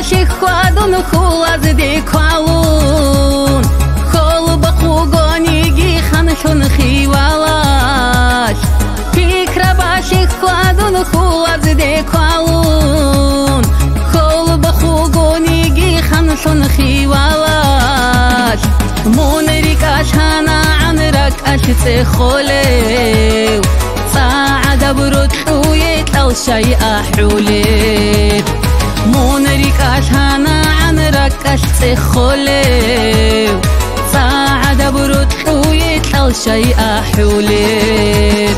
باشی خوادون خواز دی کالون خال بخوگانیگی خانشون خیوالاش فکر باشی خوادون خواز دی کالون خال بخوگانیگی خانشون خیوالاش مونریکاش هانا عنرک اشت خولو ساعد برد حویت الشی احولت مونریکاش هانا عنرک اشت خولو ساعد برد حویت الشی احولت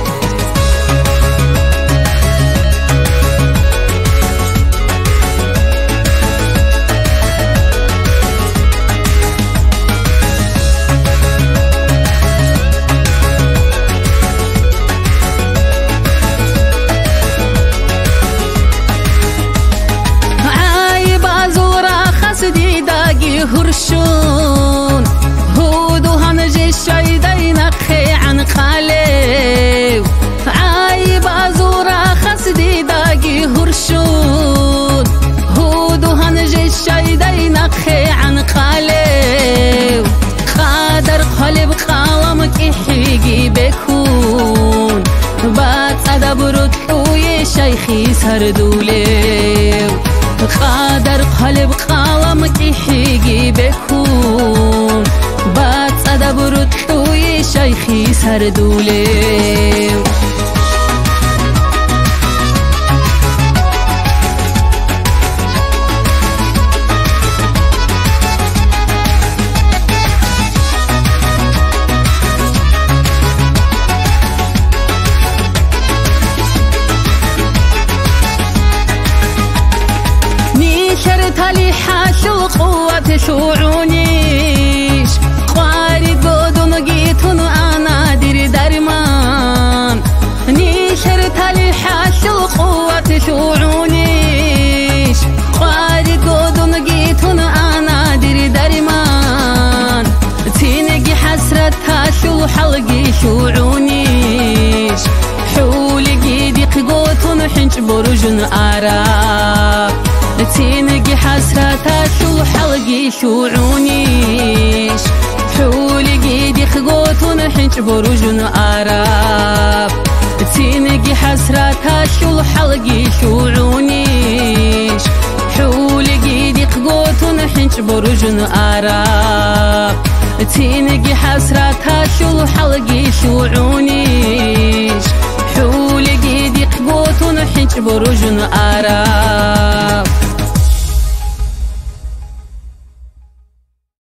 هرشون هودو هنجي الشيدين أخي عن خالي عايب أزورا خسدي داقي هرشون هودو هنجي الشيدين أخي عن خالي خادر قلب خالمك إحيقي بكون بات أدبرد حوي شيخي سردولي خادر قلب خالمك إحيقي بكون بات أدبرد حوي شيخي سردولي تالي حاشو قوة شعونيش قواري قودون جيتون أنا دير درمان نيشر تالي حاشو قوة شعونيش قواري قودون جيتون أنا دير درمان تينجي حسرة هاشو حلقي شعونيش حولي جيدي قوتون حنش برجن آراب تينجي حسرتها شو حلقي شعونيش حولي جيدي خقوتون حنش بروجن آراب تينجي حسرتها شو حلقي شعونيش حولي جيدي خقوتون حنش بروجن آراب تينجي حسرتها شو حلقي شعونيش حولي جيدي خقوتون حنش بروجن آراب